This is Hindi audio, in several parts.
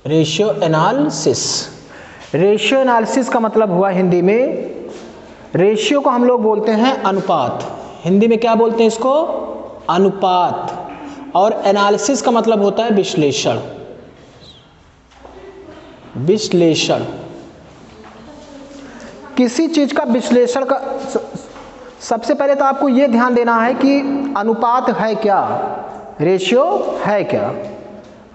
Ratio analysis. रेशियो एनालिसिस का मतलब हुआ हिंदी में, रेशियो को हम लोग बोलते हैं अनुपात, हिंदी में क्या बोलते हैं इसको, अनुपात। और एनालिसिस का मतलब होता है विश्लेषण। विश्लेषण, किसी चीज का विश्लेषण का, सबसे पहले तो आपको यह ध्यान देना है कि अनुपात है क्या, रेशियो है क्या,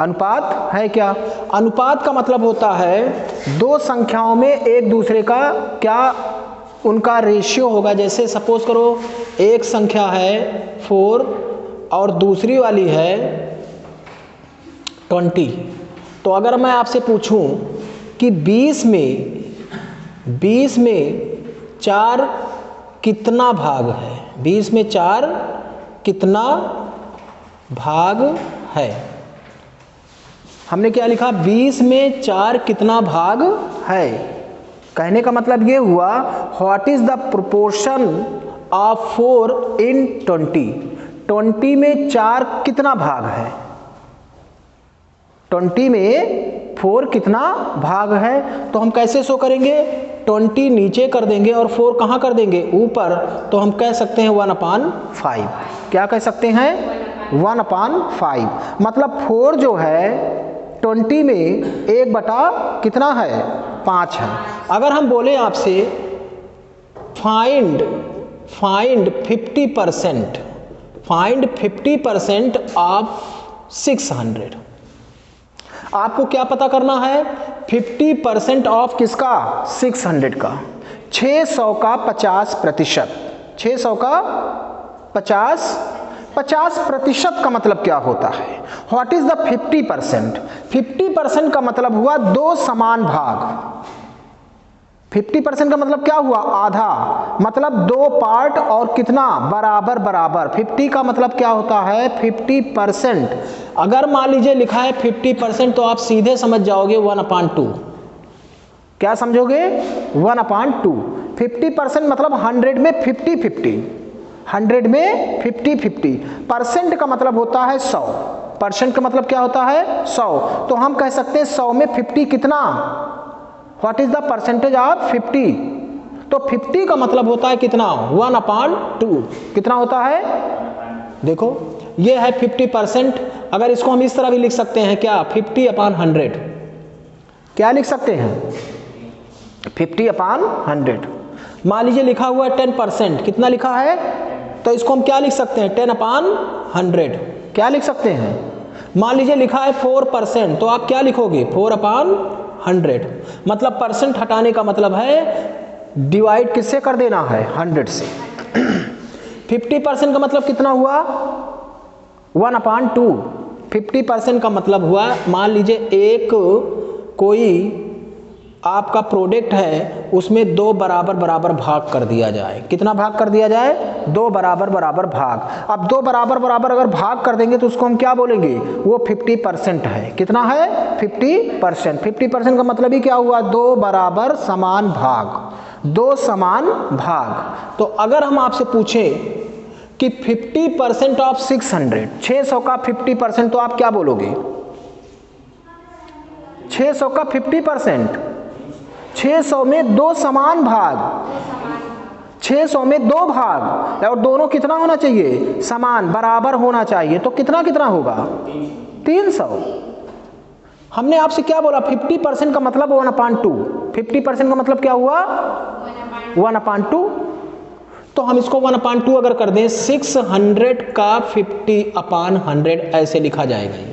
अनुपात है क्या। अनुपात का मतलब होता है दो संख्याओं में एक दूसरे का क्या उनका रेशियो होगा। जैसे सपोज करो एक संख्या है 4 और दूसरी वाली है 20, तो अगर मैं आपसे पूछूं कि 20 में 4 कितना भाग है, 20 में 4 कितना भाग है, हमने क्या लिखा, 20 में 4 कितना भाग है। कहने का मतलब ये हुआ what is the proportion of 4 इन 20, 20 में 4 कितना भाग है, 20 में 4 कितना भाग है। तो हम कैसे शो करेंगे, 20 नीचे कर देंगे और 4 कहाँ कर देंगे, ऊपर। तो हम कह सकते हैं 1/5। क्या कह सकते हैं, 1/5। मतलब 4 जो है 20 में 1 कितना है, 5 है। अगर हम बोले आपसे फाइंड 50% ऑफ 600, आपको क्या पता करना है, 50% ऑफ किसका, 600 का, 600 का 50%, 600 का 50% का मतलब क्या होता है, व्हाट इज द 50%। 50% का मतलब हुआ दो समान भाग। 50% का मतलब क्या हुआ, आधा, मतलब दो पार्ट और कितना, बराबर बराबर। 50 का मतलब क्या होता है, 50%। अगर मान लीजिए लिखा है 50%, तो आप सीधे समझ जाओगे 1/2। क्या समझोगे, 1/2। 50% मतलब 100 में 50-50, 100 में 50-50। परसेंट का मतलब होता है 100, परसेंट का मतलब क्या होता है, 100। तो हम कह सकते हैं 100 में 50 कितना, what is the percentage of 50। तो 50 का मतलब होता है कितना, 1/2। कितना होता है, देखो ये है 50%। अगर इसको हम इस तरह भी लिख सकते हैं क्या, 50/100। क्या लिख सकते हैं, 50/100। मान लीजिए लिखा हुआ है 10%, कितना लिखा है, तो इसको हम क्या लिख सकते हैं, 10/100। क्या लिख सकते हैं। मान लीजिए लिखा है 4%, तो आप क्या लिखोगे, 4/100। मतलब परसेंट हटाने का मतलब है डिवाइड किससे कर देना है, 100 से। 50% का मतलब कितना हुआ, 1/2। 50% का मतलब हुआ, मान लीजिए एक कोई आपका प्रोडक्ट है, उसमें 2 बराबर बराबर भाग कर दिया जाए। कितना भाग कर दिया जाए, 2 बराबर बराबर भाग। अब 2 बराबर बराबर अगर भाग कर देंगे तो उसको हम क्या बोलेंगे, वो 50% है। कितना है, 50%। 50% का मतलब ही क्या हुआ, 2 बराबर समान भाग, 2 समान भाग। तो अगर हम आपसे पूछें कि 50% ऑफ 600, 600 का 50%, तो आप क्या बोलोगे, 600 का 50%, 600 में 2 समान भाग, 600 में 2 भाग, और दोनों कितना होना चाहिए, समान बराबर होना चाहिए। तो कितना कितना होगा, 300। हमने आपसे क्या बोला, 50% का मतलब 1/2। 50% का मतलब क्या हुआ, 1/2। तो हम इसको 1/2 अगर कर दें, 600 का 50/100 ऐसे लिखा जाएगा। ये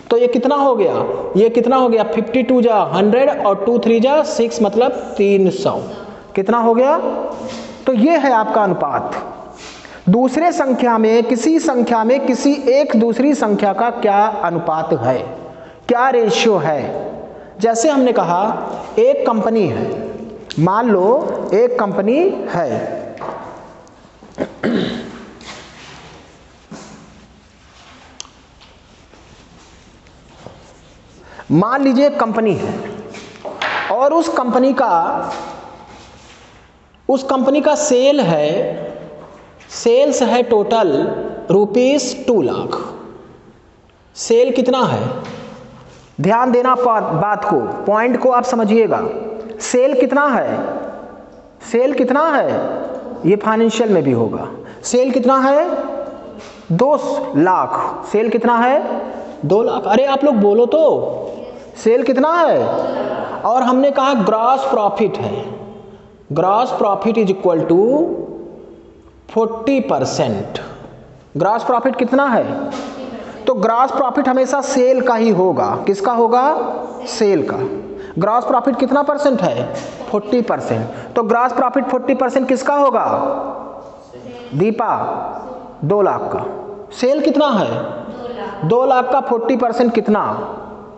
तो ये कितना हो गया, ये कितना हो गया, 52 जा 100 और 2 3 जा 6, मतलब 300। कितना हो गया, तो ये है आपका अनुपात। दूसरे संख्या में, किसी संख्या में किसी एक दूसरी संख्या का क्या अनुपात है, क्या रेशियो है। जैसे हमने कहा एक कंपनी है, मान लो एक कंपनी है, मान लीजिए कंपनी है और उस कंपनी का सेल्स है टोटल ₹2 लाख। सेल कितना है, ध्यान देना बात को, पॉइंट को आप समझिएगा। सेल कितना है, सेल कितना है, ये फाइनेंशियल में भी होगा। सेल कितना है, 2 लाख। सेल कितना है, 2 लाख। अरे आप लोग बोलो तो, सेल कितना है। और हमने कहा ग्रॉस प्रॉफिट है, gross profit is equal to 40%। Gross profit कितना है, तो ग्रॉस प्रॉफिट हमेशा सेल का ही होगा। किसका होगा, सेल का। ग्रॉस प्रॉफिट कितना परसेंट है, 40%। तो ग्रॉस प्रॉफिट 40% किसका होगा, दीपा 2 लाख का। सेल कितना है, 2 लाख का 40% कितना,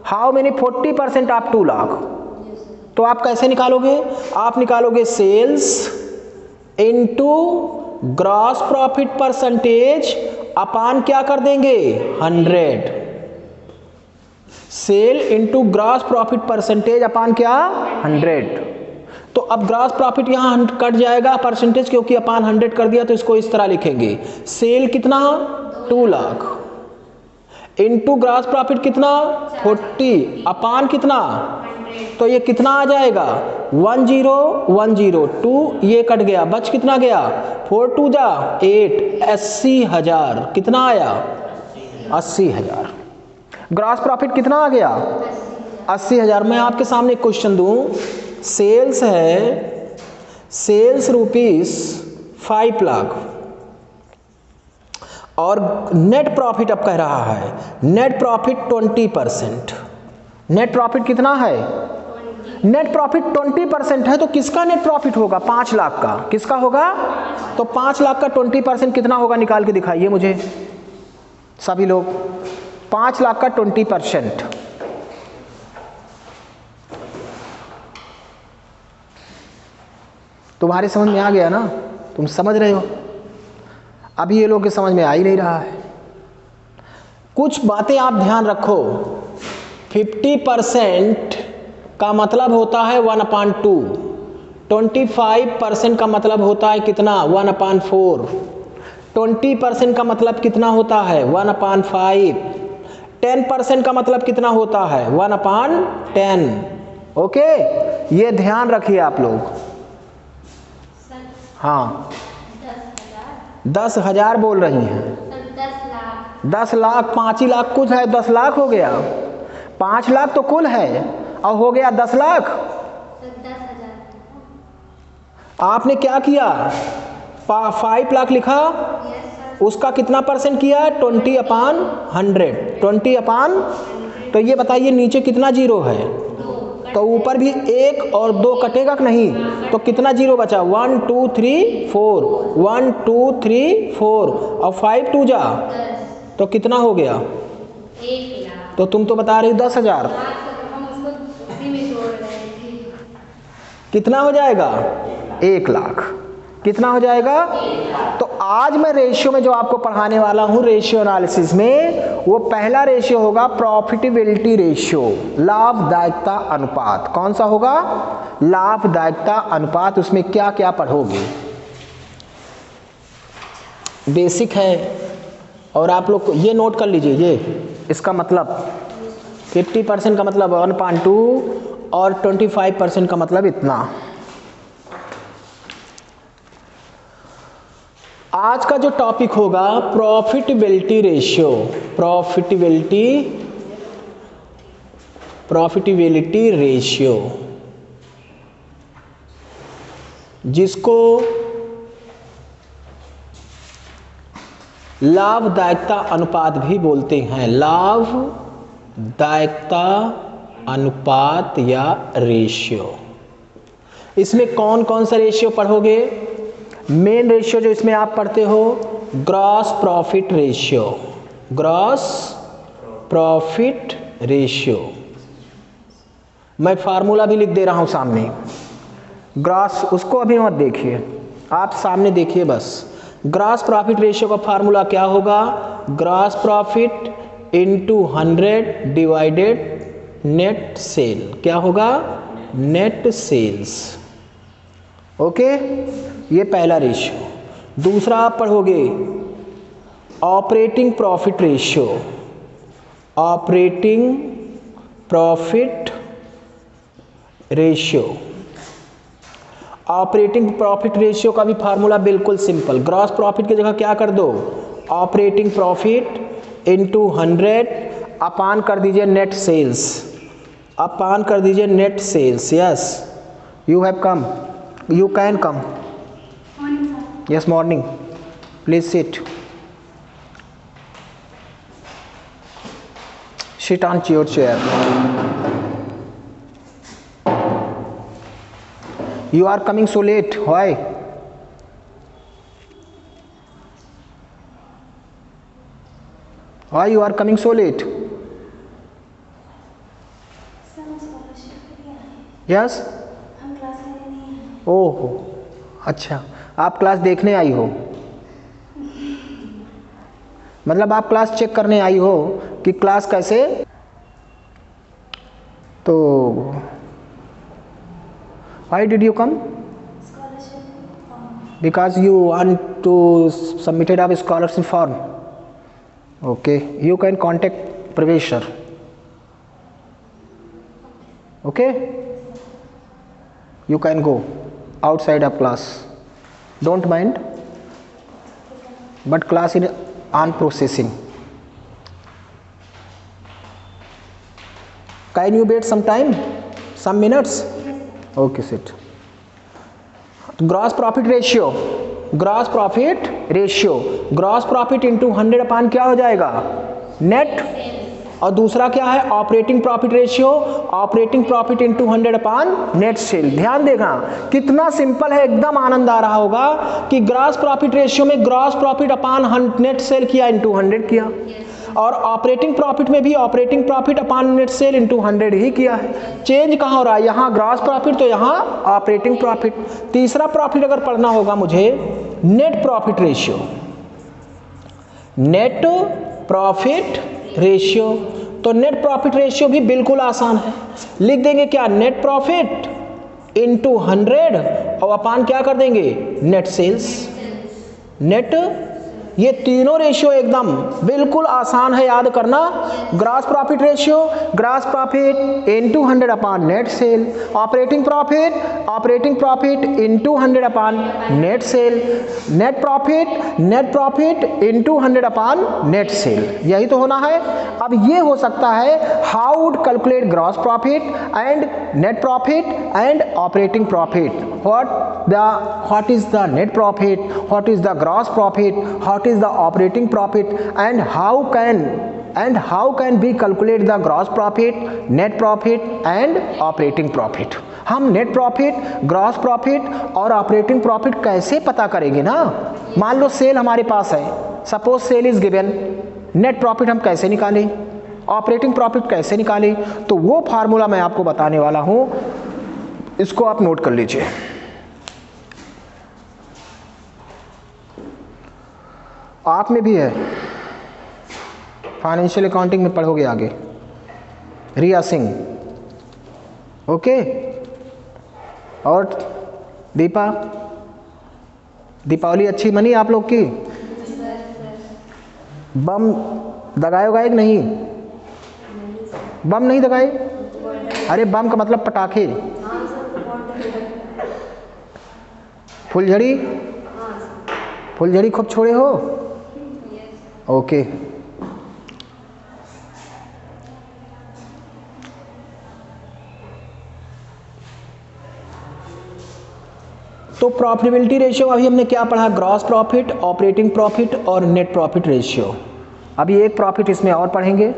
हाउ मेनी 40% ऑफ 2 लाख। तो आप कैसे निकालोगे, आप निकालोगे sales into gross profit percentage upon क्या कर देंगे, 100। Sale into gross profit percentage upon क्या, 100। तो अब ग्रॉस प्रॉफिट यहां कट जाएगा परसेंटेज, क्योंकि अपान 100 कर दिया, तो इसको इस तरह लिखेंगे, सेल कितना 2 लाख इनटू ग्रॉस प्रॉफिट कितना 40 अपान कितना, तो ये कितना आ जाएगा 10,102, ये कट गया, बच कितना गया 4 2 जा 8, 80,000। कितना आया, 80,000। ग्रॉस प्रॉफिट कितना आ गया, 80,000। मैं आपके सामने एक क्वेश्चन दूं, सेल्स है, सेल्स रुपीस 5 लाख और नेट प्रॉफिट अब कह रहा है, नेट प्रॉफिट 20%। नेट प्रॉफिट कितना है, नेट प्रॉफिट 20% है, तो किसका नेट प्रॉफिट होगा, 5 लाख का। किसका होगा, तो 5 लाख का 20% कितना होगा, निकाल के दिखाइए मुझे सभी लोग। 5 लाख का 20%, तुम्हारे समझ में आ गया ना, तुम समझ रहे हो। अभी ये लोग के समझ में आ ही नहीं रहा है। कुछ बातें आप ध्यान रखो, 50% का मतलब होता है 1/2, 25% का मतलब होता है कितना 1/4, 20% का मतलब कितना होता है 1/5, 10% का मतलब कितना होता है 1/10। ओके, ये ध्यान रखिए आप लोग। हाँ 10,000 बोल रही हैं, 10 लाख 5 ही लाख कुछ है, 10 लाख हो गया, 5 लाख तो कुल है और हो गया 10 लाख। आपने क्या किया, 5 लाख लिखा, उसका कितना परसेंट किया, 20/100, 20/, तो ये बताइए नीचे कितना जीरो है, तो ऊपर भी 1 और 2 कटेगा कि नहीं, तो कितना जीरो बचा 1 2 3 4, 1 2 3 4 और 5 2 जा, तो कितना हो गया, 1 लाख। तो तुम तो बता रही 10,000, कितना हो जाएगा 1 लाख। कितना हो जाएगा, तो आज मैं रेशियो में जो आपको पढ़ाने वाला हूं, रेशियो एनालिसिस में, वो पहला रेशियो होगा प्रॉफिटेबिलिटी रेशियो, लाभदायकता अनुपात। कौन सा होगा, लाभदायकता अनुपात। उसमें क्या क्या पढ़ोगे, बेसिक है, और आप लोग को ये नोट कर लीजिए, ये इसका मतलब 50% का मतलब 1/2 और 25% का मतलब इतना। आज का जो टॉपिक होगा प्रॉफिटेबिलिटी रेशियो, प्रॉफिटेबिलिटी रेशियो, जिसको लाभदायकता अनुपात भी बोलते हैं, लाभदायकता अनुपात या रेशियो। इसमें कौन कौन सा रेशियो पढ़ोगे, मेन रेशियो जो इसमें आप पढ़ते हो gross profit ratio, gross profit ratio. मैं फार्मूला भी लिख दे रहा हूं सामने, ग्रॉस, उसको अभी मत देखिए, आप सामने देखिए बस। ग्रॉस प्रॉफिट रेशियो का फार्मूला क्या होगा, gross profit into 100 divided net cell. क्या होगा, नेट सेल्स। ओके, ये पहला रेशियो। दूसरा आप पढ़ोगे operating profit ratio, operating profit ratio. Operating profit ratio का भी फार्मूला बिल्कुल सिंपल, ग्रॉस प्रॉफिट की जगह क्या कर दो, ऑपरेटिंग प्रॉफिट इनटू 100 अपान कर दीजिए नेट सेल्स, अपान कर दीजिए net sales. Yes you have come, you can come. Yes morning, please sit, sit on your chair. You are coming so late, why? Why you are coming so late? Yes? ओह अच्छा, आप क्लास देखने आई हो, मतलब आप क्लास चेक करने आई हो कि क्लास कैसे, तो why did you come? Because you want to submit a scholarship form. Okay, you can contact Pravesh sir. Okay, you can go outside of class, don't mind, but class is on processing. Can you wait some time, some minutes? Okay, sit. Gross profit ratio, gross profit ratio, gross profit into 100 अपान क्या हो जाएगा, नेट, और दूसरा क्या है operating profit ratio, operating profit into 100 upon net cell. ध्यान देगा कितना सिंपल है, एकदम आनंद आ रहा होगा कि ग्रॉस प्रॉफिट रेशियो में ग्रॉस प्रॉफिट अपान नेट सेल किया इंटू 100 किया, और ऑपरेटिंग प्रॉफिट में भी ऑपरेटिंग प्रॉफिट अपान नेट सेल इंटू 100 ही किया है। चेंज कहाँ हो रहा है, यहाँ ग्रॉस प्रॉफिट तो यहाँ ऑपरेटिंग प्रॉफिट। तीसरा प्रॉफिट अगर पढ़ना होगा मुझे, net profit ratio, net profit ratio, तो नेट प्रॉफिट रेशियो भी बिल्कुल आसान है, लिख देंगे क्या, नेट प्रॉफिट इंटू 100 और अपान क्या कर देंगे, नेट सेल्स। नेट, ये तीनों रेशियो एकदम बिल्कुल आसान है याद करना। Gross profit ratio, gross profit into 100 upon net sale, operating profit into 100 upon net sale, net profit into 100 upon net sale, यही तो होना है। अब ये हो सकता है how would calculate gross profit and net profit and operating profit, what is the net profit, what is the gross profit, what is the operating profit, and how can we calculate the gross profit, net profit and operating profit। हम नेट प्रॉफिट, ग्रॉस प्रॉफिट और ऑपरेटिंग प्रॉफिट कैसे पता करेंगे ना। मान लो सेल हमारे पास है, suppose sale is given, net profit हम कैसे निकालें, ऑपरेटिंग प्रॉफिट कैसे निकालें, तो वो फार्मूला मैं आपको बताने वाला हूं, इसको आप नोट कर लीजिए। आप में भी है, फाइनेंशियल अकाउंटिंग में पढ़ोगे आगे, रिया सिंह, ओके। और दीपा, दीपावली अच्छी मनी आप लोग की, बम दगाए उगाए नहीं, बम नहीं दगाए, अरे बम का मतलब पटाखे, फुलझड़ी, फुलझड़ी खूब छोड़े हो, ओके। तो प्रॉफिटेबिलिटी रेशियो अभी हमने क्या पढ़ा, ग्रॉस प्रॉफिट, ऑपरेटिंग प्रॉफिट और नेट प्रॉफिट रेशियो। अभी एक प्रॉफिट इसमें और पढ़ेंगे,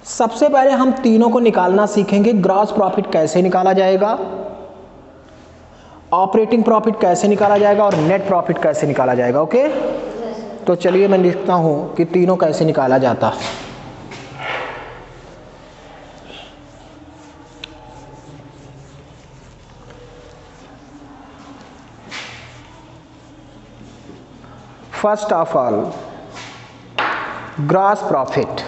सबसे पहले हम तीनों को निकालना सीखेंगे। ग्रॉस प्रॉफिट कैसे निकाला जाएगा, ऑपरेटिंग प्रॉफिट कैसे निकाला जाएगा और नेट प्रॉफिट कैसे निकाला जाएगा, ओके। तो चलिए मैं लिखता हूँ कि तीनों कैसे निकाला जाता है। First of all gross profit.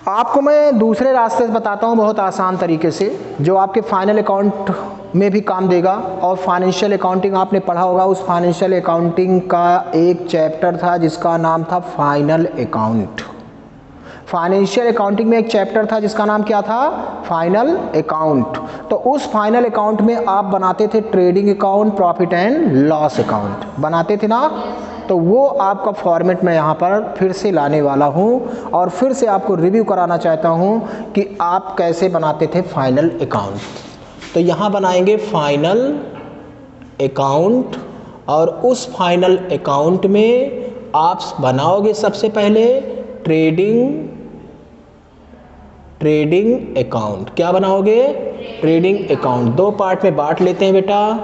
आपको मैं दूसरे रास्ते से बताता हूँ बहुत आसान तरीके से, जो आपके फाइनल अकाउंट में भी काम देगा। और फाइनेंशियल अकाउंटिंग आपने पढ़ा होगा, उस फाइनेंशियल अकाउंटिंग का एक चैप्टर था जिसका नाम था फाइनल अकाउंट। फाइनेंशियल अकाउंटिंग में एक चैप्टर था जिसका नाम क्या था? Final account. तो उस फाइनल अकाउंट में आप बनाते थे trading account, profit and loss account बनाते थे ना। तो वो आपका फॉर्मेट मैं यहाँ पर फिर से लाने वाला हूँ और फिर से आपको रिव्यू कराना चाहता हूँ कि आप कैसे बनाते थे फाइनल अकाउंट। तो यहाँ बनाएंगे फाइनल अकाउंट और उस फाइनल अकाउंट में आप बनाओगे सबसे पहले ट्रेडिंग अकाउंट। क्या बनाओगे? Trading account. दो पार्ट में बांट लेते हैं बेटा,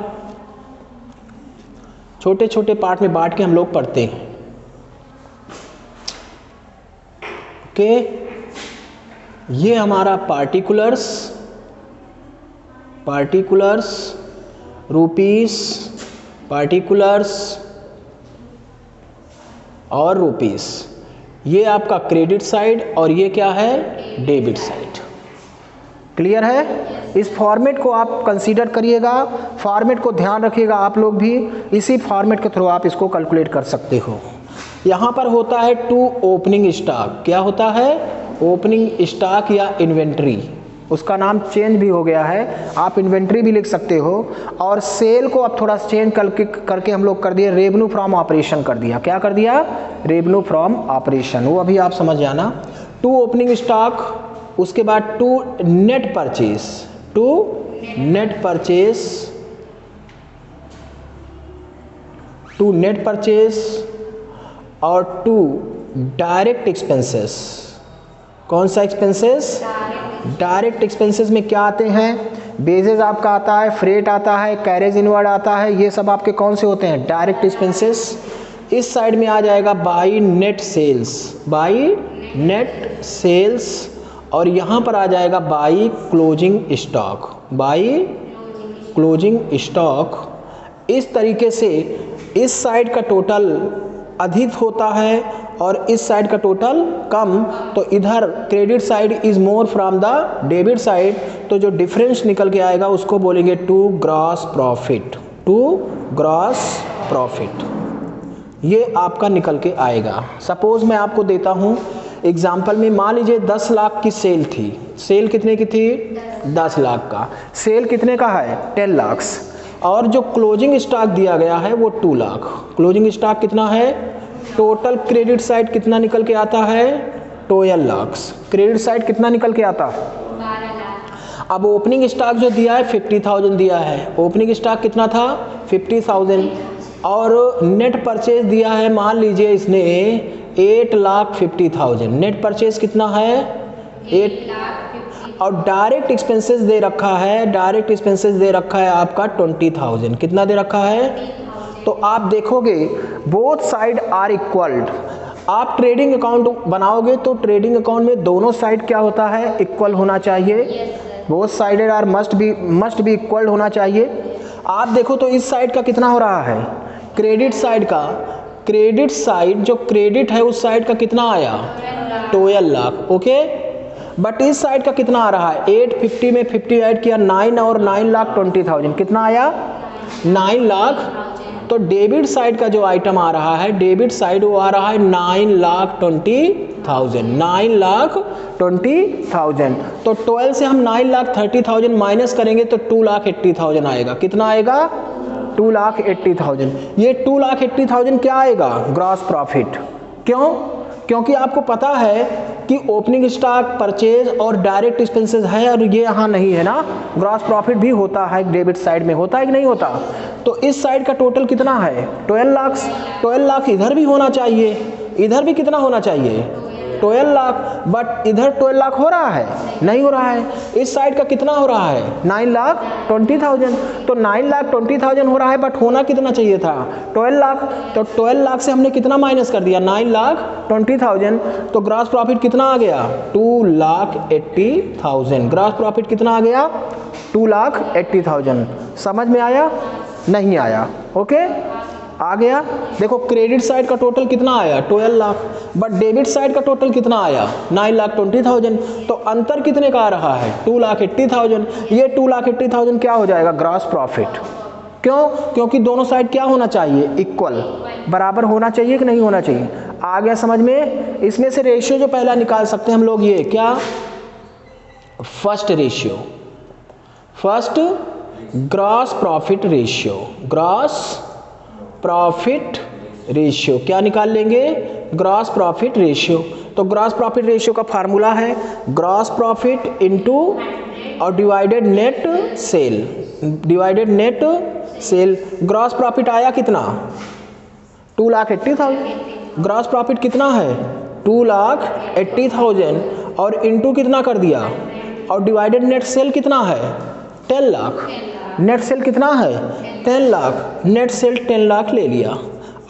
छोटे छोटे पार्ट में बांट के हम लोग पढ़ते हैं। ओके, ये हमारा पार्टिकुलर्स रुपीस, पार्टिकुलर्स और रुपीस। ये आपका क्रेडिट साइड और ये क्या है? Debit side. क्लियर है? इस फॉर्मेट को आप कंसीडर करिएगा, फॉर्मेट को ध्यान रखिएगा आप लोग भी। इसी फॉर्मेट के थ्रू आप इसको कैलकुलेट कर सकते हो। यहाँ पर होता है टू ओपनिंग स्टॉक। क्या होता है? ओपनिंग स्टॉक या इन्वेंट्री। उसका नाम चेंज भी हो गया है, आप इन्वेंट्री भी लिख सकते हो। और सेल को अब थोड़ा चेंज करके हम लोग कर दिए रेवेन्यू फ्रॉम ऑपरेशन कर दिया। क्या कर दिया? Revenue from operation. वो अभी आप समझ जाना। टू ओपनिंग स्टॉक, उसके बाद to net purchase, to net purchase और टू डायरेक्ट एक्सपेंसेस। कौन सा एक्सपेंसेस? डायरेक्ट एक्सपेंसेस में क्या आते हैं? बेजेज आपका आता है, फ्रेट आता है, कैरेज इनवर्ड आता है। ये सब आपके कौन से होते हैं? Direct expenses. इस साइड में आ जाएगा बाई नेट सेल्स, और यहाँ पर आ जाएगा बाई क्लोजिंग स्टॉक। इस तरीके से इस साइड का टोटल अधिक होता है और इस साइड का टोटल कम। तो इधर credit side is more from the debit side, तो जो डिफरेंस निकल के आएगा उसको बोलेंगे टू ग्रॉस प्रॉफिट। ये आपका निकल के आएगा। सपोज मैं आपको देता हूँ एग्जाम्पल में, मान लीजिए 10 लाख की सेल थी। सेल कितने की थी? 10 लाख का। सेल कितने का है? 10 लाख। और जो क्लोजिंग स्टॉक दिया गया है वो 2 लाख। क्लोजिंग स्टॉक कितना है? टोटल क्रेडिट साइड कितना निकल के आता है? 12 लाख। क्रेडिट साइड कितना निकल के आता? 12 लाख। अब ओपनिंग स्टॉक जो दिया है 50,000 दिया है। ओपनिंग स्टॉक कितना था? 50,000। और नेट परचेज दिया है, मान लीजिए इसने 8,50,000। नेट परचेज कितना है? 8 लाख। और डायरेक्ट एक्सपेंसेस दे रखा है, आपका 20,000। कितना दे रखा है? तो आप देखोगे बोथ साइड आर इक्वल्ड। आप ट्रेडिंग अकाउंट बनाओगे तो ट्रेडिंग अकाउंट में दोनों साइड क्या होता है? इक्वल होना चाहिए। Both sided are must be equal होना चाहिए। आप देखो तो इस साइड का कितना हो रहा है? क्रेडिट साइड जो क्रेडिट है उस साइड का कितना आया? 12 लाख। ओके, बट इस साइड का कितना आ रहा है? 850 में 50 ऐड किया, 9 और 9,20,000। कितना आया? 9 लाख। तो डेबिट साइड का जो आइटम आ रहा है, डेबिट साइड वो आ रहा है 9,20,000। तो 12 से हम 9,30,000 माइनस करेंगे तो 2,80,000 आएगा। कितना आएगा? 2,80,000। ये 2,80,000 क्या आएगा? Gross profit. क्यों? क्योंकि आपको पता है कि ओपनिंग स्टॉक, परचेज और डायरेक्ट एक्सपेंसेस है और ये यहाँ नहीं है ना। ग्रॉस प्रॉफिट भी होता है डेबिट साइड में, होता है कि नहीं होता? तो इस साइड का टोटल कितना है? 12 लाख। 12 लाख इधर भी होना चाहिए, इधर भी कितना होना चाहिए? 12 लाख, बट इधर 12 लाख हो रहा है, नहीं हो रहा है। इस साइड का कितना हो रहा है, 9,20,000। तो 9,20,000 हो रहा है, बट होना कितना चाहिए था, 12 लाख। तो 12 लाख से हमने कितना माइनस कर दिया, 9,20,000। तो ग्रॉस प्रॉफिट कितना आ गया, 2,80,000। ग्रॉस प्रॉफिट कितना आ गया, 2,80,000। समझ में आया, नहीं आया, ओके आ गया। देखो क्रेडिट साइड का टोटल कितना आया, 12 लाख, बट डेबिट साइड का टोटल कितना आया, 9,20,000। तो अंतर कितने का आ रहा है, 2,80,000। ये 2,80,000 क्या हो जाएगा, ग्रॉस प्रॉफिट। क्यों, क्योंकि दोनों साइड क्या होना चाहिए, इक्वल, बराबर होना चाहिए कि नहीं होना चाहिए। आ गया समझ में। इसमें से रेशियो जो पहला निकाल सकते हैं हम लोग, ये क्या, first ratio, first gross profit ratio, gross profit ratio क्या निकाल लेंगे, ग्रॉस प्रॉफिट रेशियो। तो ग्रॉस प्रॉफिट रेशियो का फार्मूला है ग्रॉस प्रॉफिट इनटू और divided net cell, divided net cell. Gross profit आया कितना, 2,80,000। ग्रॉस प्रॉफिट कितना है, 2,80,000 और इनटू कितना कर दिया, और डिवाइडेड नेट सेल कितना है, 10 लाख। नेट सेल कितना है, 10 लाख। नेट सेल 10 लाख ले लिया।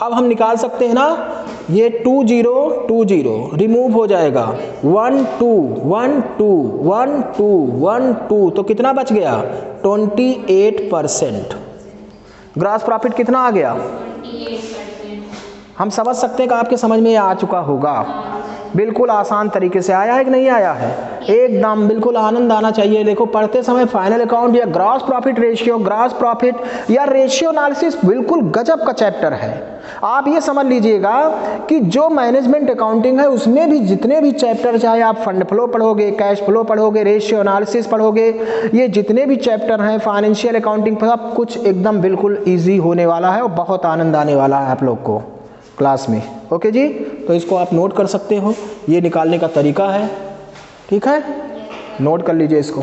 अब हम निकाल सकते हैं ना, ये 2020 रिमूव हो जाएगा, 12 तो कितना बच गया, 28%। ग्रॉस प्रॉफिट कितना आ गया, 28%। हम समझ सकते हैं कि आपके समझ में ये आ चुका होगा। बिल्कुल आसान तरीके से आया है कि नहीं आया है, एकदम बिल्कुल आनंद आना चाहिए। देखो पढ़ते समय फाइनल अकाउंट या gross profit ratio, gross profit या रेशियो एनालिसिस बिल्कुल गजब का चैप्टर है। आप ये समझ लीजिएगा कि जो मैनेजमेंट अकाउंटिंग है उसमें भी जितने भी चैप्टर, चाहे आप फंड फ्लो पढ़ोगे, कैश फ्लो पढ़ोगे, रेशियो एनालिसिस पढ़ोगे, ये जितने भी चैप्टर हैं फाइनेंशियल अकाउंटिंग, सब कुछ एकदम बिल्कुल ईजी होने वाला है और बहुत आनंद आने वाला है आप लोग को क्लास में। ओके जी, तो इसको आप नोट कर सकते हो, ये निकालने का तरीका है, ठीक है, नोट कर लीजिए इसको।